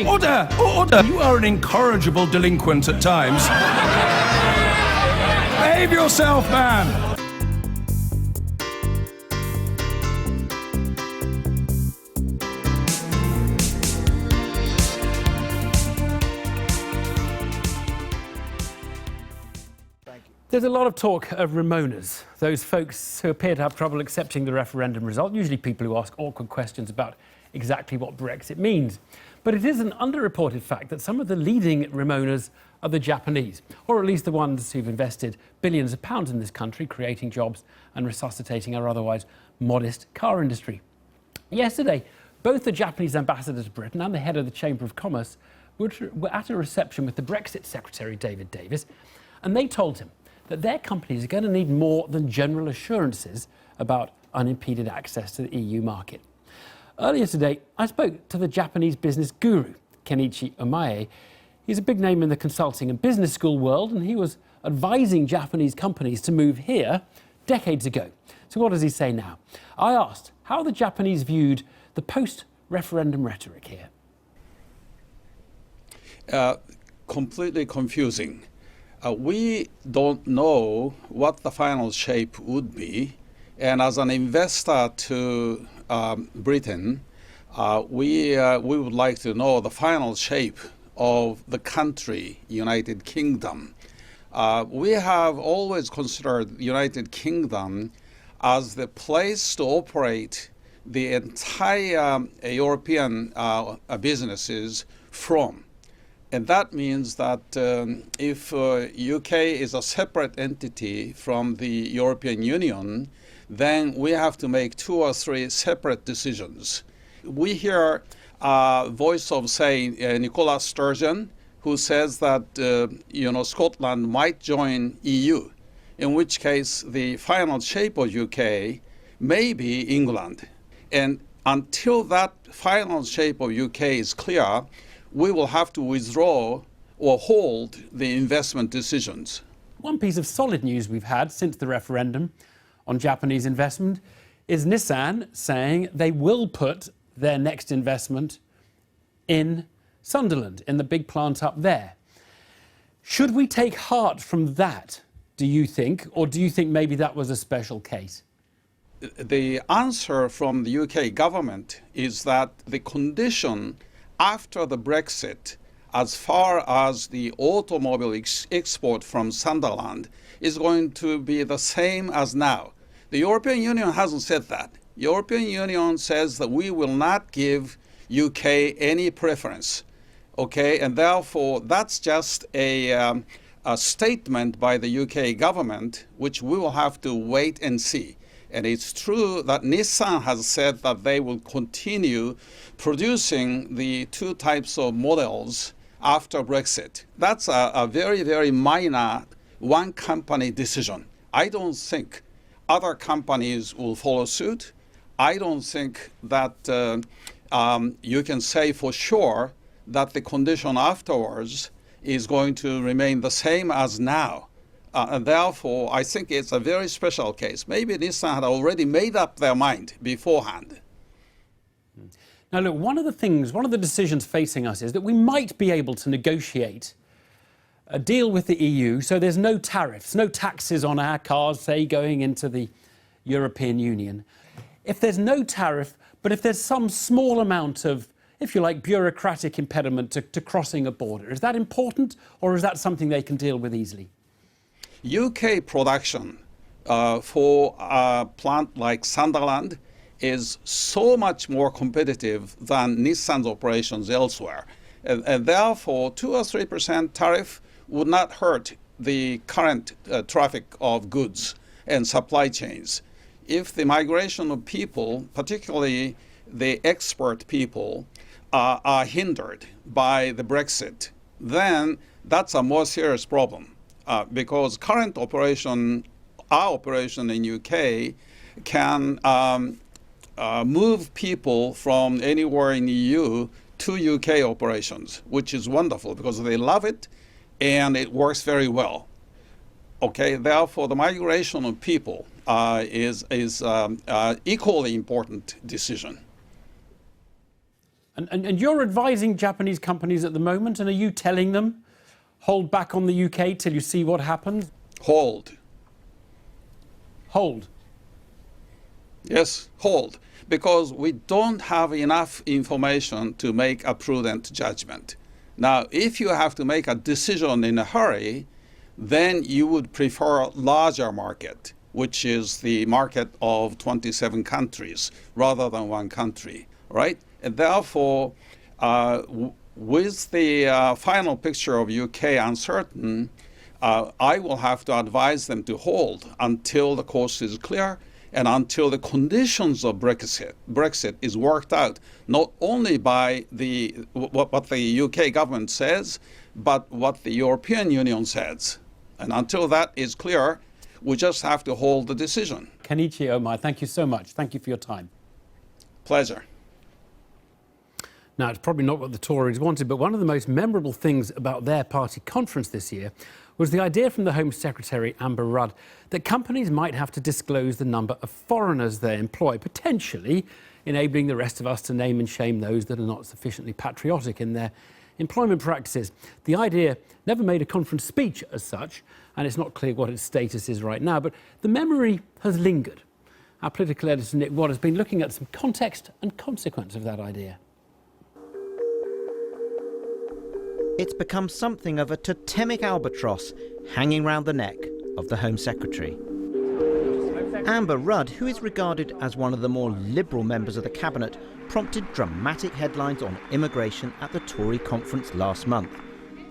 Order! Order! You are an incorrigible delinquent at times. Behave yourself, man! There's a lot of talk of Ramonas, those folks who appear to have trouble accepting the referendum result, usually people who ask awkward questions about exactly what Brexit means. But it is an underreported fact that some of the leading Ramonas are the Japanese, or at least the ones who've invested billions of pounds in this country, creating jobs and resuscitating our otherwise modest car industry. Yesterday, both the Japanese ambassador to Britain and the head of the Chamber of Commerce were at a reception with the Brexit Secretary, David Davis, and they told him that their companies are going to need more than general assurances about unimpeded access to the EU market. Earlier today, I spoke to the Japanese business guru, Kenichi Omae. He's a big name in the consulting and business school world, and he was advising Japanese companies to move here decades ago. So what does he say now? I asked how the Japanese viewed the post-referendum rhetoric here. Completely confusing. We don't know what the final shape would be, and as an investor to Britain, we would like to know the final shape of the country, United Kingdom. We have always considered the United Kingdom as the place to operate the entire European businesses from. And that means that if UK is a separate entity from the European Union, then we have to make 2 or 3 separate decisions. We hear a voice of, say, Nicola Sturgeon, who says that Scotland might join EU, in which case the final shape of UK may be England. And until that final shape of UK is clear, we will have to withdraw or hold the investment decisions. One piece of solid news we've had since the referendum on Japanese investment is Nissan saying they will put their next investment in Sunderland, in the big plant up there. Should we take heart from that, do you think, or do you think maybe that was a special case? The answer from the UK government is that the condition after the Brexit, as far as the automobile export from Sunderland, is going to be the same as now. The European Union hasn't said that. The European Union says that we will not give UK any preference. Okay, and therefore that's just a statement by the UK government, which we will have to wait and see. And it's true that Nissan has said that they will continue producing the 2 types of models after Brexit. That's a very, very minor one company decision. I don't think other companies will follow suit. I don't think that you can say for sure that the condition afterwards is going to remain the same as now. And therefore, I think it's a very special case. Maybe Nissan had already made up their mind beforehand. Now, look, one of the decisions facing us is that we might be able to negotiate a deal with the EU so there's no tariffs, no taxes on our cars, say, going into the European Union. If there's no tariff, but if there's some small amount of, if you like, bureaucratic impediment to crossing a border, is that important, or is that something they can deal with easily? UK production for a plant like Sunderland is so much more competitive than Nissan's operations elsewhere. And therefore, 2 or 3% tariff would not hurt the current traffic of goods and supply chains. If the migration of people, particularly the expert people, are hindered by the Brexit, then that's a more serious problem. Because current operation, our operation in UK, can move people from anywhere in the EU to UK operations, which is wonderful because they love it and it works very well. Okay, therefore the migration of people is equally important decision. And you're advising Japanese companies at the moment, and are you telling them, hold back on the UK till you see what happens? Hold. Hold. Yes, hold. Because we don't have enough information to make a prudent judgment. Now, if you have to make a decision in a hurry, then you would prefer a larger market, which is the market of 27 countries rather than one country, right? And therefore, with the final picture of UK uncertain, I will have to advise them to hold until the course is clear and until the conditions of Brexit is worked out, not only by what the UK government says, but what the European Union says. And until that is clear, we just have to hold the decision. Kenichi Omai, thank you so much. Thank you for your time. Pleasure. Now, it's probably not what the Tories wanted, but one of the most memorable things about their party conference this year was the idea from the Home Secretary, Amber Rudd, that companies might have to disclose the number of foreigners they employ, potentially enabling the rest of us to name and shame those that are not sufficiently patriotic in their employment practices. The idea never made a conference speech as such, and it's not clear what its status is right now, but the memory has lingered. Our political editor, Nick Watt, has been looking at some context and consequence of that idea. It's become something of a totemic albatross hanging round the neck of the Home Secretary. Amber Rudd, who is regarded as one of the more liberal members of the Cabinet, prompted dramatic headlines on immigration at the Tory conference last month.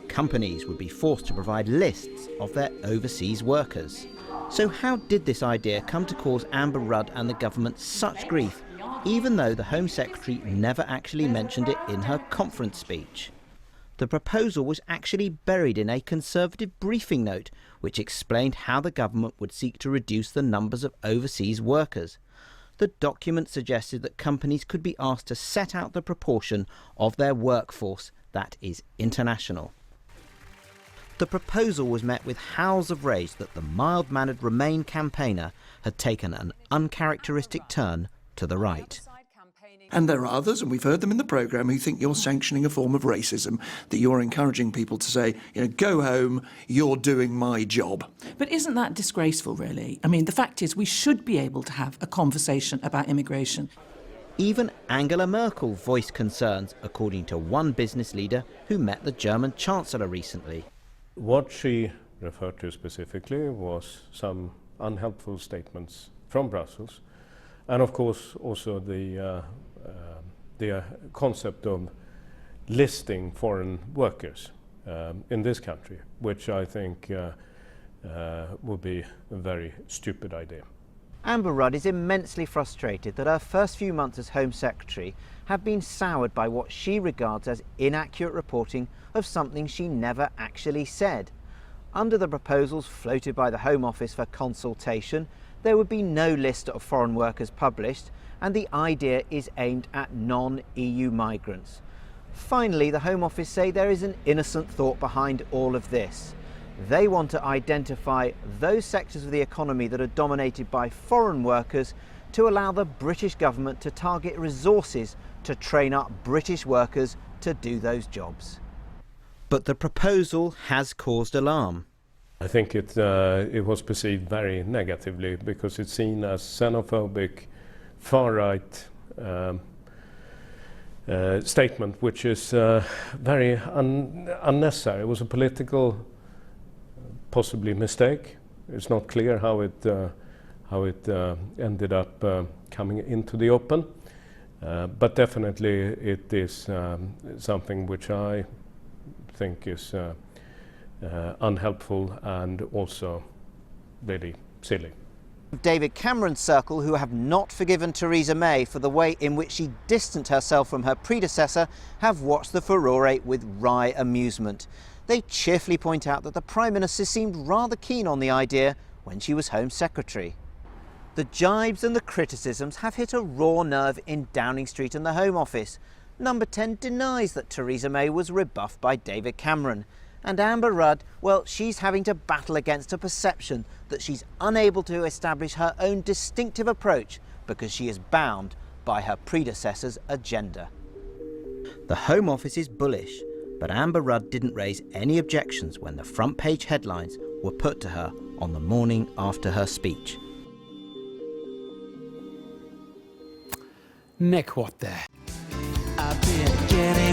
Companies would be forced to provide lists of their overseas workers. So how did this idea come to cause Amber Rudd and the government such grief, even though the Home Secretary never actually mentioned it in her conference speech? The proposal was actually buried in a Conservative briefing note, which explained how the government would seek to reduce the numbers of overseas workers. The document suggested that companies could be asked to set out the proportion of their workforce that is international. The proposal was met with howls of rage that the mild-mannered Remain campaigner had taken an uncharacteristic turn to the right. And there are others, and we've heard them in the programme, who think you're sanctioning a form of racism, that you're encouraging people to say, go home, you're doing my job. But isn't that disgraceful, really? I mean, the fact is we should be able to have a conversation about immigration. Even Angela Merkel voiced concerns, according to one business leader who met the German Chancellor recently. What she referred to specifically was some unhelpful statements from Brussels, and of course also the concept of listing foreign workers in this country, which I think would be a very stupid idea. Amber Rudd is immensely frustrated that her first few months as Home Secretary have been soured by what she regards as inaccurate reporting of something she never actually said. Under the proposals floated by the Home Office for consultation, there would be no list of foreign workers published, and the idea is aimed at non-EU migrants. Finally, the Home Office say there is an innocent thought behind all of this. They want to identify those sectors of the economy that are dominated by foreign workers to allow the British government to target resources to train up British workers to do those jobs. But the proposal has caused alarm. I think it was perceived very negatively because it's seen as xenophobic, far-right statement, which is very unnecessary. It was a political, possibly mistake. It's not clear how it ended up coming into the open, but definitely it is something which I think is unhelpful and also really silly. David Cameron's circle, who have not forgiven Theresa May for the way in which she distanced herself from her predecessor, have watched the furore with wry amusement. They cheerfully point out that the Prime Minister seemed rather keen on the idea when she was Home Secretary. The jibes and the criticisms have hit a raw nerve in Downing Street and the Home Office. Number 10 denies that Theresa May was rebuffed by David Cameron. And Amber Rudd, well, she's having to battle against a perception that she's unable to establish her own distinctive approach because she is bound by her predecessor's agenda. The Home Office is bullish, but Amber Rudd didn't raise any objections when the front page headlines were put to her on the morning after her speech. Nick, what there? I've been getting